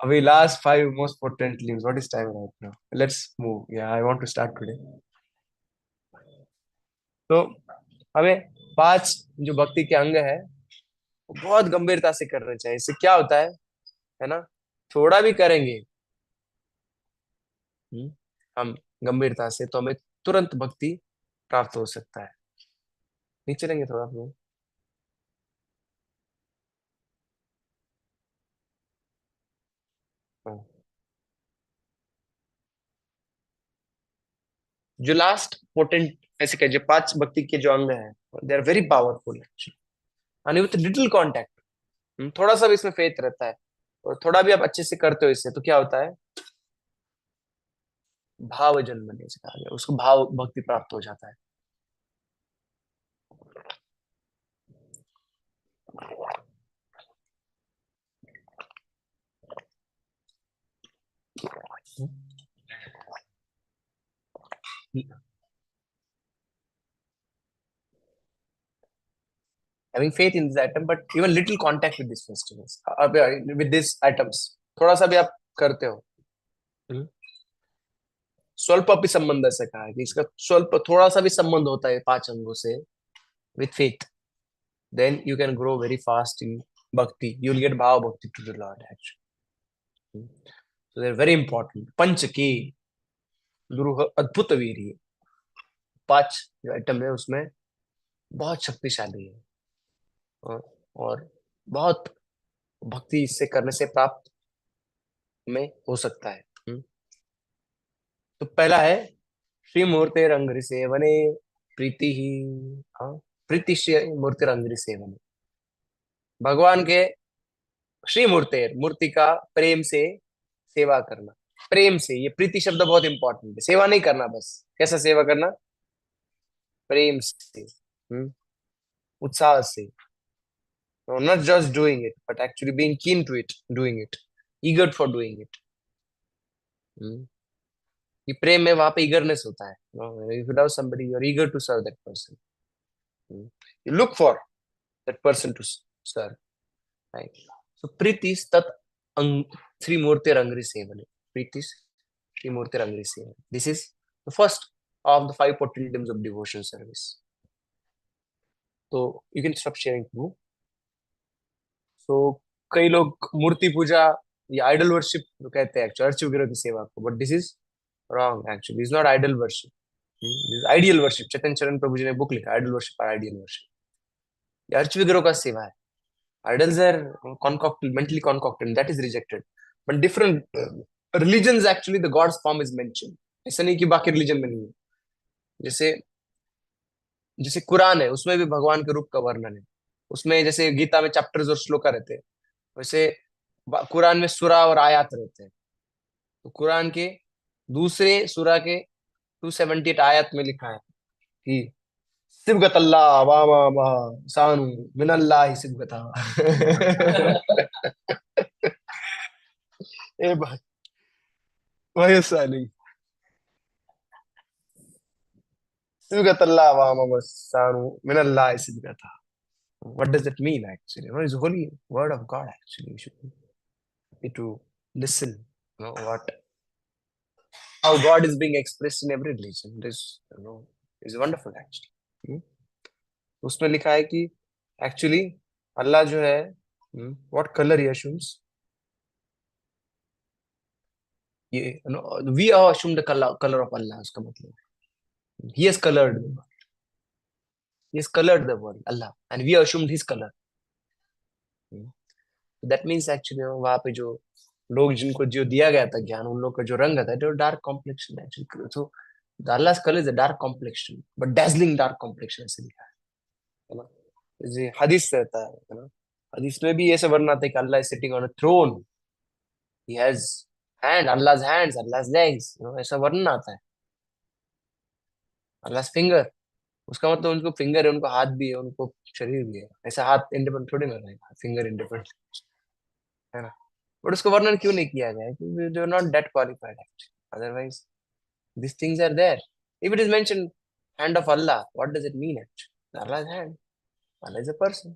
अभी last 5 most potent lives, what is time right now, let's move, या I want to start today. तो हमें 5 जो भक्ति के अंग है वो बहुत गंभीरता से करने चाहिए। इससे क्या होता है ना, थोड़ा भी करेंगे हम गंभीरता से तो हमें तुरंत भक्ति प्राप्त हो सकता है। नीचे चलेंगे थोड़ा हम। हाँ। जो लास्ट पोटेंट ऐसे कहे, जो 5 भक्ति के जो अंग हैं they are very powerful and with little contact, थोड़ा सा भी इसमें फेथ रहता है और थोड़ा भी आप अच्छे से करते हो इससे, तो क्या होता है, भाव जन्मने से कहा गया, उसको भाव भक्ति प्राप्त हो जाता है। Having faith in this item, but even little contact with these festivals, with these items, थोड़ा सा भी आप करते हो, स्वल्प भी संबंध ऐसा कहा है कि इसका स्वल्प थोड़ा सा भी संबंध होता है 5 अंगों से with faith, then you can grow very fast in bhakti, you will get bhava bhakti to the Lord actually. So they're very important. पंच की दुरूह अद्भुत वीर्य, 5 जो आइटम है उसमें बहुत शक्तिशाली है और बहुत भक्ति इससे करने से प्राप्त में हो सकता है। तो पहला है श्री मूर्ति रंग सेवने प्रीति ही, हाँ, प्रीति श्री मूर्ति रंग सेवने, भगवान के श्री मूर्ति, मूर्ति का प्रेम से सेवा करना, प्रेम से, ये प्रीति शब्द बहुत इंपॉर्टेंट है, सेवा नहीं करना बस, कैसा सेवा करना, प्रेम से, उत्साह से, not just doing it but actually being keen to it, doing it, eager for doing it। ये प्रेम में वहां पे ईगरनेस होता है, if you love somebody you are eager to serve that person, you look for that person to serve, right? So Preeti's tat Shri Murthy रंगरी सेवने, Preeti's Shri Murthy रंगरी सेवने, this is the first of the 5 potentials of devotion service। तो you can stop sharing too। so कई लोग मूर्ति पूजा या idol worship कहते हैं church वगैरह की सेवा को, but this is Wrong, actually. It's not idol worship. This is ideal worship. चेतन चरण प्रभु जी ने बुक लिखा, idol worship or ideal worship. ये अर्च विग्रह का सेवा है. Idols are concocted, mentally concocted, and that is rejected. But different religions, actually, the God's form is mentioned. ऐसा नहीं कि बाकी religion में नहीं है. जैसे जैसे कुरान है, उसमें भी भगवान के रूप का वर्णन है. उसमें जैसे गीता में चैप्टर्स और श्लोका रहते हैं, वैसे कुरान में सूरा और आयत रहते हैं. तो कुरान के दूसरे सूरा के 278 आयत में लिखा है कि सिबगतल्लाह वामा मा सानु मिनल्लाहि सिबगता. ए भाई वही साली सिबगतल्लाह वामा मा सानु मिनल्लाहि सिबगता. What does it mean actually? It's the holy word of God actually. You should need to listen. What how God is being expressed in every religion. This is wonderful actually. उसमें लिखा है कि एक्चुअली अल्लाह जो है, what colour he assumes, ये we assume the color of Allah. उसका मतलब he has colored the world. He has colored the world, Allah, and we assumed his color. That means actually वहाँ पे जो लोग जिनको जो दिया गया था ज्ञान, उन लोग का जो रंग था, जो डार्क कॉम्प्लेक्शन एक्चुअली. तो Allah's color is a dark complexion, but dazzling dark complexion ऐसे लिखा है ना. ये हदीस रहता है ना. हदीस में भी ऐसे वर्णन आता है कि अल्लाह is sitting on a throne. He has Allah's hands, Allah's legs. ऐसा वर्णन आता है. Allah's finger. उसका मतलब उनको फिंगर है, उनको हाथ भी है, उनको शरीर भी है. ऐसा हाथ इंडिपेंडेंट थोड़ी ना रहेगा, फिंगर इंडिपेंडेंट है ना. बट उसको वर्णन क्यों नहीं किया गया? क्योंकि they are not that qualified actually. Otherwise these things are there. If it is mentioned hand of Allah, what does it mean actually? Allah's hand. Allah is a person.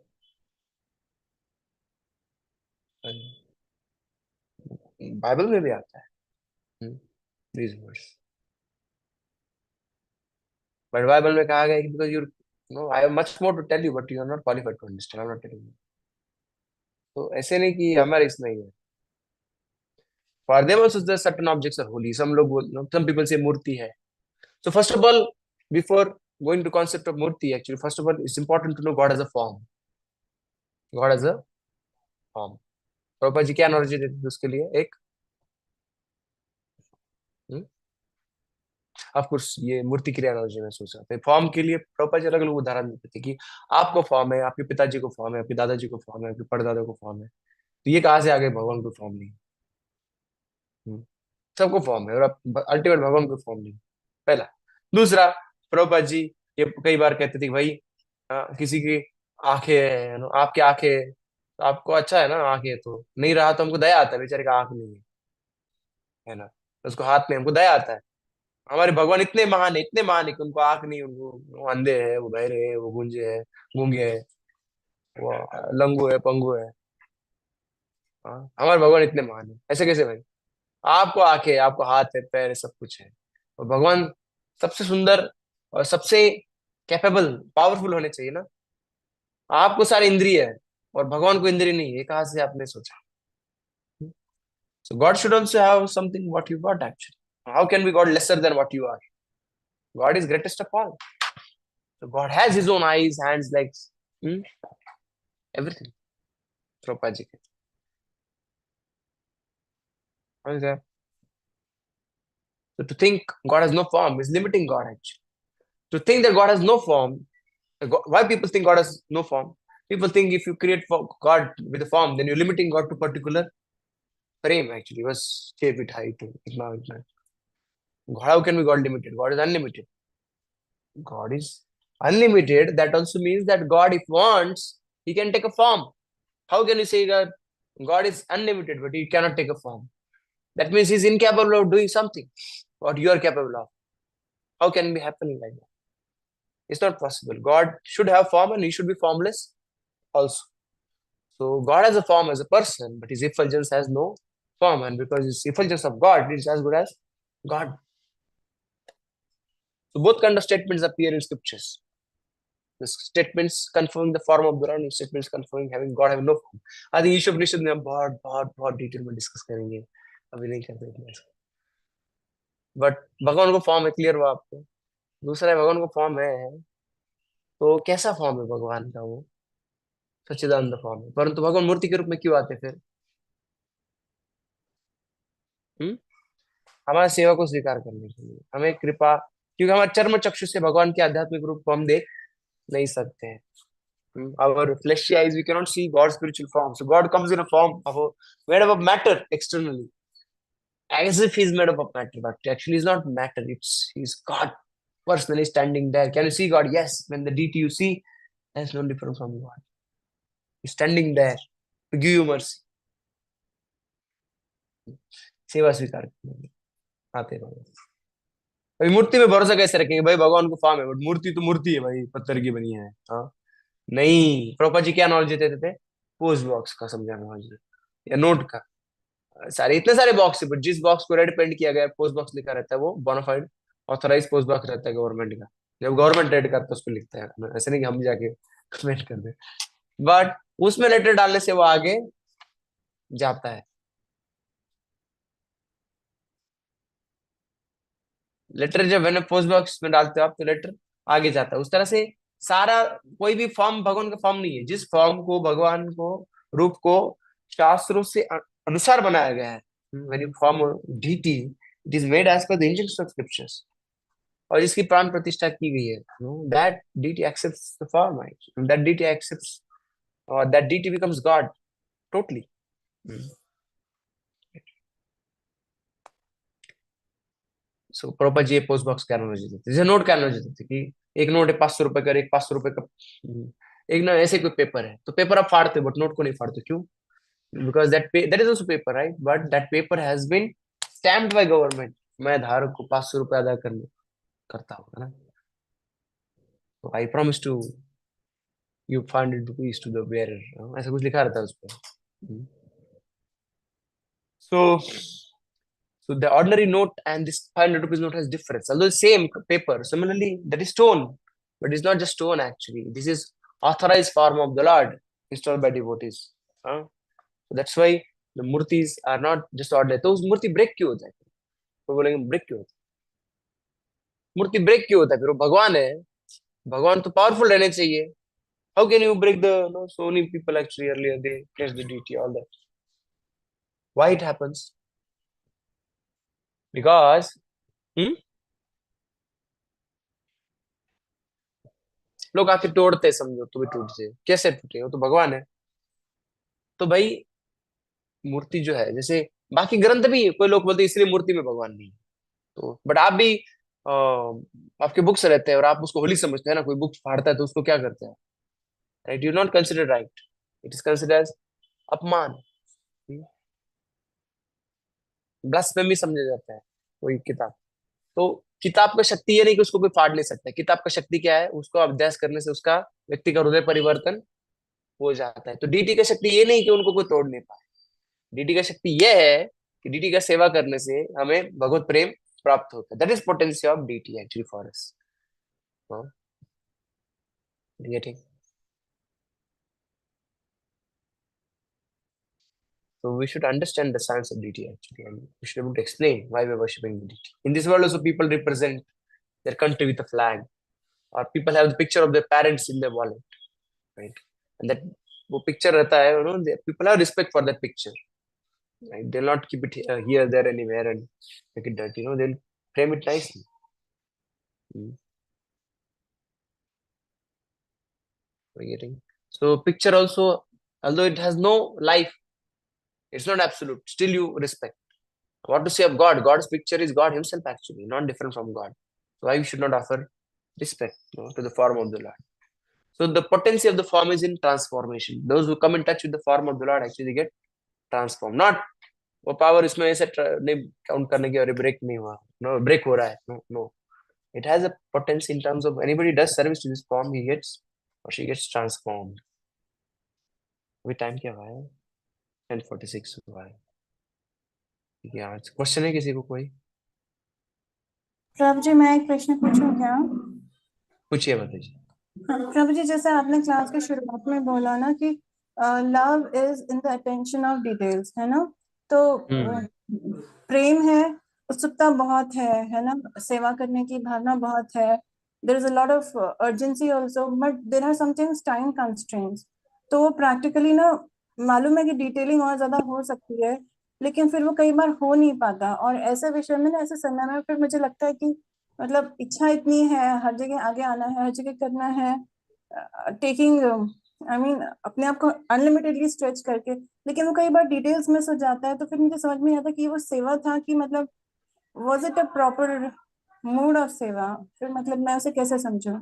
Bible में भी आता है these words. But बाइबल में कहा गया है कि because you I have much more to tell you, but you are not qualified to understand. I'm not telling you. तो ऐसे नहीं कि हमारे इसमें ही है. For them also the certain objects are holy. Some लोग some people say मूर्ति है. So first of all, before going to concept of Murthy, actually first of all it's important to know God as a form. God as a form. Prabhupada ji क्या analogy देते थे उसके लिए? एक of course ये मूर्ति की analogy में सोच रहा था. फॉर्म के लिए प्रभुपाद जी अलग अलग उदाहरण देते थे कि आपको फॉर्म है, आपके पिताजी को फॉर्म है, आपके दादाजी को फॉर्म है, आपके परदादा को फॉर्म है. तो ये कहाँ से आ गए? भगवान को फॉर्म नहीं. सबको फॉर्म है और अल्टीमेट भगवान को फॉर्म नहीं. पहला. दूसरा, प्रभुपाद जी ये कई बार कहते थे कि भाई किसी की आंखें है, आपकी आंखें तो आपको अच्छा है ना, आंखें तो नहीं रहा तो हमको दया आता है, बेचारे का आंख नहीं है ना, उसको हाथ नहीं, हमको दया आता है. हमारे भगवान इतने महान है कि उनको आंख नहीं, उनको वो अंधे है, वो बहरे है, वो गूंगे है, वो लंगू है, पंगु है. हमारे भगवान इतने महान है. ऐसे कैसे भाई? आपको आंखें, आपको हाथ है, पैर है, सब कुछ है. और भगवान सबसे सुंदर और सबसे कैपेबल, पावरफुल होने चाहिए ना. आपको सारे इंद्रिय है और भगवान को इंद्रिय नहीं है. कहाँ से आपने सोचा? So God should also have something what you got actually. How can be God lesser than what you are? God is greatest of all. So God has his own eyes, hands, legs, everything. Prabhupada ji. What is that? So to think God has no form is limiting God actually. To think that God has no form, why people think God has no form? People think if you create God with a form, then you're limiting God to particular frame actually. Was 6 feet height. How can be God limited? God is unlimited. God is unlimited. That also means that God, if wants, he can take a form. How can you say that God is unlimited, but he cannot take a form? That means he's incapable of doing something what you are capable of. How can it be happening like that? It's not possible. God should have form and he should be formless also. So God has a form as a person, but his effulgence has no form, and because his effulgence of God is as good as God. So both kind of statements appear in scriptures. The statements confirming the form of God and statements confirming having God having no form. I think Ishopanishad में हम बहुत detail में discuss करेंगे. अभी नहीं करते इतना. But भगवान को फॉर्म है, क्लियर हुआ आपको? दूसरा है भगवान को फॉर्म है, तो कैसा फॉर्म है भगवान का? वो सच्चिदानंद फॉर्म है, परंतु भगवान मूर्ति के रूप में क्यों आते फिर? हम्म हमारे सेवा को स्वीकार करने के लिए, हमें कृपा, क्योंकि हमारे चर्म चक्षु से भगवान के आध्यात्मिक रूप को हम देख नहीं सकते हैं। Our fleshy eyes, we cannot see God's spiritual form. So God comes in a form of made up of matter externally, as if He's made up of matter, but actually He's not matter. He's God personally standing there. Can you see God? Yes. When the deity you see, that's no different from God. He's standing there to give you mercy. सेवा स्वीकार करने आते हैं भगवान। भाई मूर्ति में भरोसा कैसे रखेंगे? भाई भगवान को फॉर्म है, बट मूर्ति तो मूर्ति है भाई, पत्थर की बनी है। हाँ, नहीं, प्रभुपाद जी क्या नॉलेज देते थे? पोस्ट बॉक्स का समझाना नॉलेज, या नोट का। सारे इतने सारे बॉक्स है, बट जिस बॉक्स को रेड पेंट किया गया है, पोस्ट बॉक्स लिखा रहता है, वो बोनाफाइड ऑथराइज पोस्ट बॉक्स रहता है गवर्नमेंट का। जब गवर्नमेंट रेड करता है उस पर लिखता है, ऐसे नहीं कि हम जाके कमेंट कर दे, बट उसमें लेटर डालने से वो आगे जाता है। लेटर जब मैंने पोस्ट बॉक्स में डालते हो आप, तो लेटर आगे जाता है। उस तरह से सारा, कोई भी फॉर्म भगवान का फॉर्म नहीं है। जिस फॉर्म को भगवान को, रूप को शास्त्रों से अनुसार बनाया गया है, when you form deity, it is made as per the injunction of scriptures, और जिसकी प्राण प्रतिष्ठा की गई है, that deity accepts the form, that deity accepts, और that deity becomes God totally. So proper जी पोस्ट बॉक्स का एनालॉजी देते, जैसे नोट का एनालॉजी देते कि एक नोट है 500 रुपए का, एक 500 रुपए का। एक ना ऐसे कोई पेपर है, तो पेपर आप फाड़ते, बट नोट को नहीं फाड़ते, क्यों? Because that is also paper, right? But that paper has been stamped by government. मैं धारक को 500 रुपए अदा करने करता हूँ ना, तो I promise to you 500 rupees to the bearer, ऐसा कुछ लिखा रहता है उस पर। So, so the ordinary note and this 500 rupees note has difference. Although same paper, similarly, that is stone, but it's not just stone actually. This is authorized form of the Lord installed by devotees. So that's why the murtis are not just ordinary. तो उस मूर्ति break क्यों होता है? तो बोलेंगे break क्यों होता है? मूर्ति ब्रेक क्यों होता है? फिर वो भगवान है, भगवान तो पावरफुल रहने चाहिए। How can you break the, so many people actually earlier they placed the deity, all that. Why it happens? Because लोग आके तोड़ते, समझो तो भी टूट जाए, कैसे टूटे? वो तो भगवान है। तो भाई मूर्ति जो है, जैसे बाकी ग्रंथ भी कोई लोग बोलते हैं इसलिए मूर्ति में भगवान नहीं है, तो बट आप भी आपके बुक्स रहते हैं और आप उसको होली समझते हैं ना। कोई बुक फाड़ता है तो उसको क्या करते हैं? Right, you not consider right, it is consider as अपमान, ब्लास्फेमी समझा जाता है कोई किताब। तो किताब का शक्ति ये नहीं कि उसको कोई फाड़ नहीं सकता। किताब का शक्ति क्या है? उसको अभ्यास करने से उसका व्यक्ति का हृदय परिवर्तन हो जाता है। तो डीटी का शक्ति ये नहीं कि उनको कोई तोड़ नहीं पाए। डीटी का शक्ति ये है कि डीटी का सेवा करने से हमें भगवत प्रेम प्राप्त होता है। That is potential of deity actually for us. Getting? So we should understand the science of deity actually, and we should be able to explain why we're worshipping the deity. In this world also people represent their country with a flag, or people have the picture of their parents in their wallet, right? And that वो picture रहता है, people have respect for that picture, right? They'll not keep it here, there, anywhere and make it dirty. They'll frame it nicely. We're getting? So picture also, although it has no life, it's not absolute. Still you respect. What to say of God? God's picture is God Himself actually, not different from God. So why we should not offer respect to the form of the Lord? So the potency of the form is in transformation. Those who come in touch with the form of the Lord actually get transformed. Not वो power इसमें ऐसे नहीं count करने की, और break नहीं हुआ, no break हो रहा है, no no, it has a potency in terms of anybody does service to this form, he gets or she gets transformed. अभी टाइम क्या हुआ है? 10:46 हुआ है। ठीक है, आज क्वेश्चन है किसी को कोई? प्रभु जी, मैं एक प्रश्न पूछूं क्या? पूछिए बताइए। प्रभु जी, जैसे आपने क्लास के शुरुआत में बोला ना कि love is in the attention of details, है ना? तो प्रेम है उत्सुकता बहुत है ना, सेवा करने की भावना बहुत है. There is a lot of urgency also, but there are somethings time constraints. तो वो प्रैक्टिकली ना, मालूम है कि डिटेलिंग और ज्यादा हो सकती है, लेकिन फिर वो कई बार हो नहीं पाता. और ऐसे विषय में ना, ऐसे समय में फिर मुझे लगता है कि मतलब इच्छा इतनी है, हर जगह आगे आना है, हर जगह करना है, टेकिंग आई मीन अपने आप को अनलिमिटेडली स्ट्रेच करके, लेकिन वो कई बार डिटेल्स मिस हो जाता है. तो फिर मुझे समझ में नहीं आता कि वो सेवा था कि मतलब was it a proper mood of seva? फिर मतलब मैं उसे कैसे समझूं?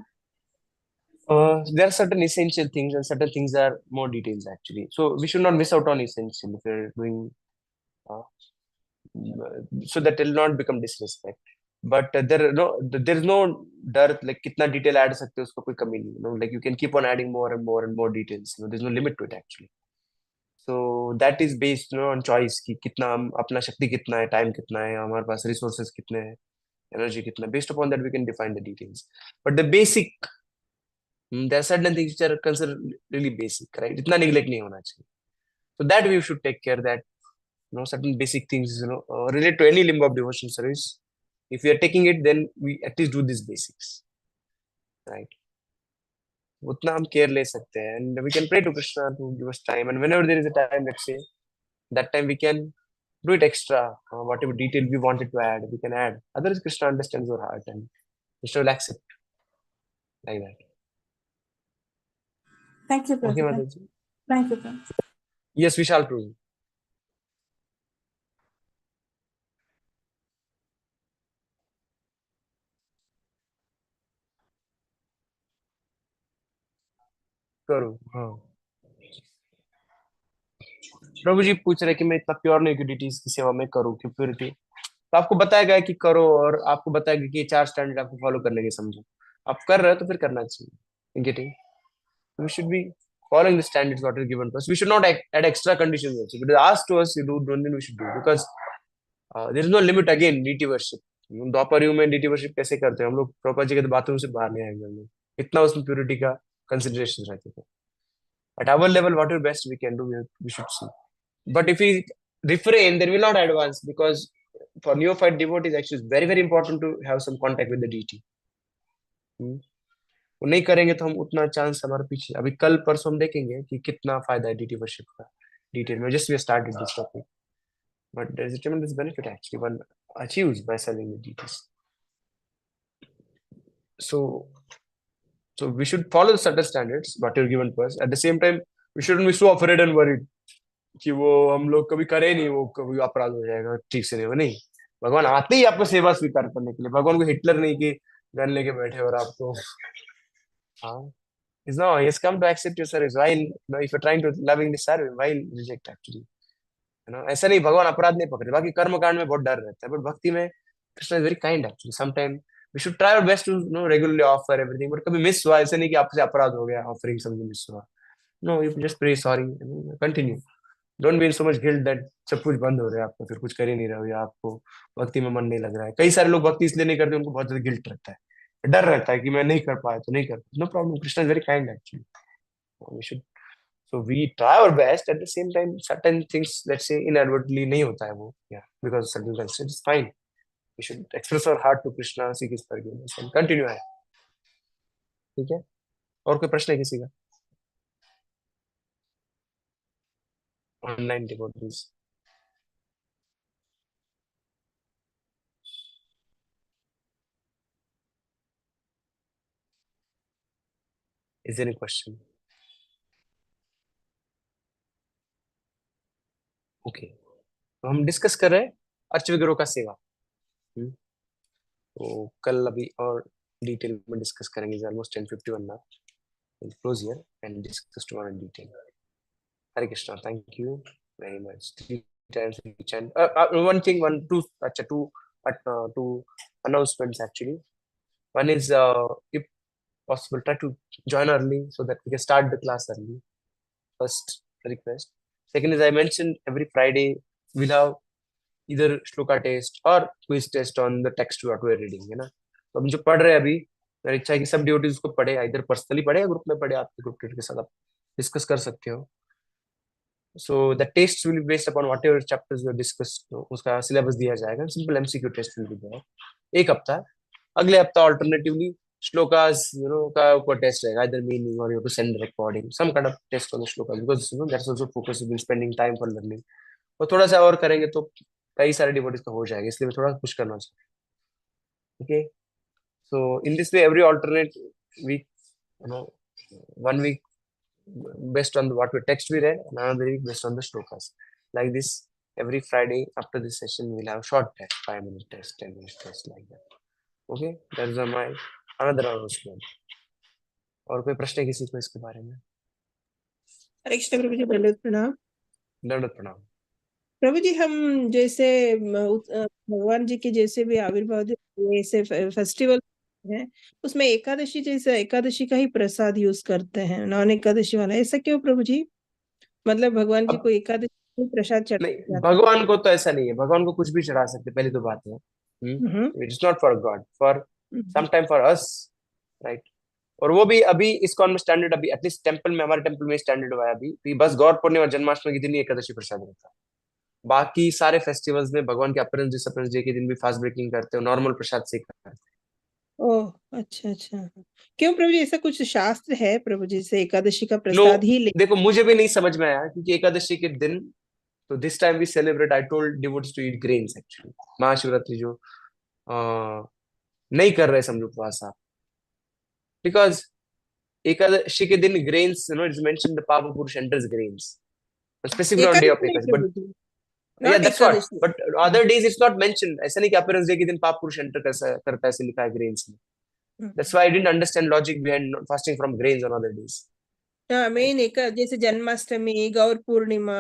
There are certain essential things and certain things are more details actually. So we should not miss out on essential if we're doing, uh, so that will not become disrespect. But there is no dearth, like कितना detail add सकते हो उसको कोई कमी नहीं. Like you can keep on adding more and more and more details. There's no limit to it actually. So that is based on choice कि कितना हम अपना शक्ति कितना है, time कितना है, हमारे पास resources कितने हैं, energy कितना है. Based upon that we can define the details. But the basic, there are certain things which are considered really basic, right? इतना neglect नहीं होना चाहिए. So that we should take care that certain basic things relate to any limb of devotional service. If we are taking it, then we at least do these basics, right? उतना हम care ले सकते हैं, and we can pray to Krishna to give us time. And whenever there is a time, let's say that time we can do it extra. Whatever detail we wanted to add, we can add. Otherwise, Krishna understands your heart and Krishna will accept like that. Thank you, Okay, Prabhupada. Mataji. Thank you, Prabhupada. Yes, we shall prove. करो. हाँ, प्रभु जी पूछ रहे कि मैं इतना pure नहीं हूँ कि deities की सेवा में करूँ कि प्योरिटी. तो आपको बताया गया कि करो, और आपको बताया गया कि ये 4 स्टैंडर्ड आपको फॉलो करने के, समझो आप कर रहे हो तो फिर करना चाहिए. Getting, we should be following the standards what is given to us. We should not add extra conditions also. But asked to us, you do, don't think we should do, because there is no limit again. deity worship, द्वापर युग में deity worship कैसे करते हैं हम लोग, प्रभुपाद जी के बातों से बाहर नहीं आएंगे हम लोग. इतना उसमें प्योरिटी का कंसिडरेशन रहते थे. At our level, whatever best we can do, we should see. But if we refrain, then we'll not advance, because for neophyte devotees, actually, it's very, very important to have some contact with the deity. वो नहीं करेंगे तो हम उतना chance हमारे पीछे. अभी कल परसों हम देखेंगे कि कितना फायदा है डीटी वर्शिप का डिटेल में. Just we started this topic, but there is a tremendous benefit actually one achieves by selling the deities. So we should follow the certain standards what are given to us. At the same time, we shouldn't be so afraid and worried कि वो हम लोग कभी करें नहीं, वो कभी अपराध हो जाएगा, ठीक से नहीं हो. नहीं, भगवान आते ही आपको सेवा स्वीकार करने के लिए. भगवान को हिटलर नहीं कि गन लेके बैठे और आपको. हाँ, is no, he has come to accept your service. While if you're trying to lovingly serve him, while reject actually. ऐसा नहीं, भगवान अपराध नहीं पकड़े. बाकी कर्म कांड में बहुत डर रहता है, बट भक्ति में Krishna is very kind actually. Sometime we should try our best to regularly offer everything. But कभी मिस हुआ, ऐसा नहीं कि आपसे अपराध हो गया, ऑफरिंग समझ मिस हुआ. No, you just pray sorry, continue. Don't be in so much guilt that सब कुछ बंद हो रहा है आपको, फिर कुछ कर ही नहीं रहे हो, या आपको भक्ति में मन नहीं लग रहा है. कई सारे लोग भक्ति इसलिए नहीं करते, उनको बहुत ज्यादा गिल्ट रहता है, डर रहता है कि मैं नहीं कर पाया तो नहीं कर. No problem, Krishna is very kind actually. We should, so we try our best. At the same time, certain things, let's say inadvertently नहीं होता है वो, yeah, because certain constraints, it's fine. We should express our heart to Krishna, seek his forgiveness and continue है. ठीक है, और कोई प्रश्न है किसी का online devotees? Is there any question? Okay, तो हम डिस्कस कर रहे हैं अर्चविग्रहों का सेवा. तो कल अभी और डिटेल में डिस्कस करेंगे. Almost 10:51 now. We'll close here and discuss tomorrow in detail. Hare Krishna. Thank you very much. 3 times each. And one thing, two announcements actually. One is, if possible, try to join early so that we can start the class early. First request. Second is, I mentioned every Friday we'll have either shloka test or quiz test on the text what we are reading, है ना. तो हम जो पढ़ रहे हैं अभी, मेरी इच्छा है कि सब डिवोटीज उसको पढ़े, इधर पर्सनली पढ़े या ग्रुप में पढ़े, आपके ग्रुप के साथ आप डिस्कस कर सकते हो. So the tests will be based upon whatever chapters we discussed. तो उसका syllabus दिया जाएगा. Simple MCQ test will be there. एक हफ्ता. अगले हफ्ता alternatively shlokas, का ऊपर test रहेगा. Either meaning or you have to send recording. Some kind of test on the shlokas because that's also focus on spending time for learning. और थोड़ा सा और करेंगे तो कई सारे devotees का हो जाएगा. इसलिए थोड़ा push करना चाहिए. Okay. So in this way, every alternate week, 1 week based on what we text we read, and another week based on the shlokas. Like this, every Friday after this session, we'll have short test, 5-minute test, 10-minute test, like that. Okay, that is my another announcement. और कोई प्रश्न है किसी को इसके बारे में? हरे कृष्ण प्रभु जी, दंडवत प्रणाम। दंडवत प्रणाम। प्रभु जी, हम जैसे भगवान जी के जैसे भी आविर्भाव ऐसे फेस्टिवल है, उसमें एकादशी जैसे एकादशी का ही प्रसाद यूज करते हैं, नॉन एकादशी वाला, ऐसा क्यों प्रभु जी? मतलब भगवान जी को एकादशी में प्रसाद नहीं, चढ़ाते भगवान को तो ऐसा नहीं है, भगवान को कुछ भी चढ़ा सकते, पहली तो बात है। It is not for God, for some time for us, right. और वो भी अभी इस्कॉन में स्टैंडर्ड, अभी एटलीस्ट टेंपल में, हमारे टेंपल में स्टैंडर्ड हुआ है अभी बस गौर पूर्णिमा और जन्माष्टमी के दिन ही एकादशी प्रसाद रहता है। बाकी सारे फेस्टिवल्स में भगवान के अपरेंस डिसअपरेंस डे के दिन भी फास्ट ब्रेकिंग करते हो, नॉर्मल प्रसाद से करते हैं। ओह, अच्छा अच्छा। क्यों प्रभु जी, ऐसा कुछ शास्त्र है प्रभु जी से एकादशी का प्रसाद ही ले? देखो, मुझे भी नहीं समझ में आया, क्योंकि एकादशी के दिन तो this time we celebrate, I told devotees to eat grains actually. Mahashivratri जो नहीं कर रहे समझो उपवास आप, बिकॉज एकादशी के दिन ग्रेन्स, इट्स मेंशन द पाप पुरुष enters grains specifically on day of Ekadashi, but yeah, that's what, but other days it's not mentioned. ऐसा नहीं कि appearance day के दिन पाप पुरुष एंटर करता है, ऐसे लिखा है grains में। That's why I didn't understand logic behind fasting from grains on other days. हाँ, मेन एक जैसे जन्माष्टमी, गौर पूर्णिमा,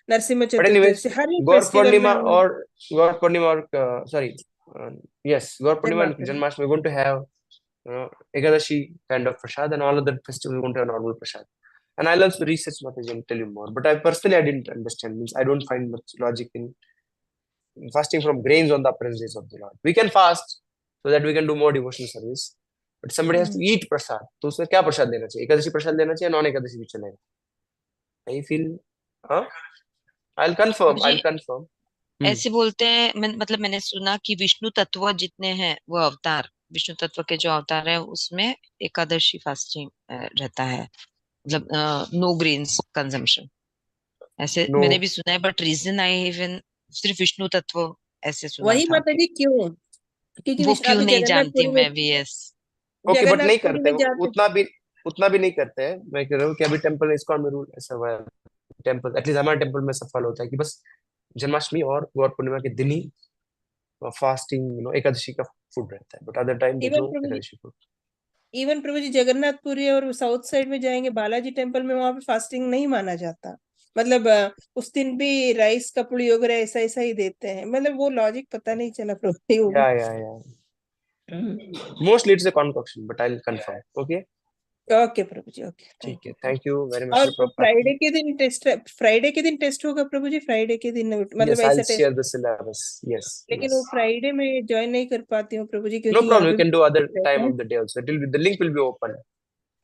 नरसिंह But anyway, चतुर्दशी, हर एक गौर फेस्टिवल पूर्णिमा में और sorry, yes, Gaur Purnima and Janmashtami. Janmashtami we're going to have ekadashi kind of prasad, and all other festivals we're going to have normal prasad. And I'll also research Mataji and tell you more. But I personally didn't understand. Means I don't find much logic in fasting from grains on the appearance days of the Lord. We can fast so that we can do more devotional service. But somebody has to eat prasad. तो उसमें क्या प्रसाद देना चाहिए? एकादशी प्रसाद देना चाहिए, non Ekadashi भी चलेगा? I feel, I'll confirm. ऐसे बोलते हैं, मतलब मैंने सुना कि विष्णु तत्व जितने हैं वो अवतार, विष्णु तत्व के जो अवतार है उसमें एकादशी फास्टिंग रहता है, मतलब नो ग्रेन्स कंजम्पशन, ऐसे मैंने भी सुना है। बट रीजन आई इवन सिर्फ विष्णु तत्व ऐसे सुना वही था। माता जी क्यों? क्योंकि वो क्यों नहीं जगन्नाथ जानती पुरी में, मैं भी। यस, ओके, बट नहीं जगन्नाथ पुरी करते में जाते, उतना भी नहीं करते हैं। मैं कह रहा हूँ कि अभी टेंपल इस्कॉन में रूल ऐसा हुआ है, टेंपल एटलीस्ट हमारे टेंपल में सब फॉलो होता है कि बस जन्माष्टमी और गौर पूर्णिमा के दिन ही फास्टिंग, एकादशी का फूड रहता है, but other time Ekadashi food. Even Prabhu ji Jagannath Puri और साउथ साइड में जाएंगे बालाजी टेम्पल में, वहां पे फास्टिंग नहीं माना जाता। मतलब उस दिन भी राइस का पुलियोगरा ऐसा ऐसा ही देते हैं। मतलब वो लॉजिक पता नहीं चला प्रभु जी। Yeah. Mostly it's a concoction, but I'll confirm. Okay. Okay प्रभु जी, ओके, ठीक है, थैंक यू वेरी मच। और फ्राइडे के दिन टेस्ट होगा प्रभु जी? फ्राइडे के दिन मतलब ऐसा test? share the syllabus. Yes. लेकिन वो फ्राइडे में ज्वाइन नहीं कर पाती हूँ प्रभु जी, No क्योंकि problem. You can do other time of the day also. The link will be open.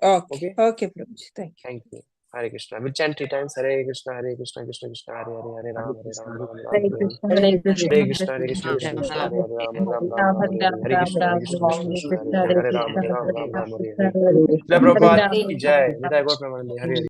Okay प्रभु जी, Thank you. Hare Krishna. We'll chant 3 times. Hare Krishna, Krishna Krishna, Hare Hare, Hare Ram, Ram Ram, Hare Krishna, Hare Krishna, Hare Krishna, Krishna Krishna, Hare Hare, Ram Ram, Ram Ram, Hare Krishna, Krishna Krishna, Hare Ram, Ram Ram, Hare Hare. जय प्रभुपाद की जय, निताय गौर प्रेमानंद, हरे हरे।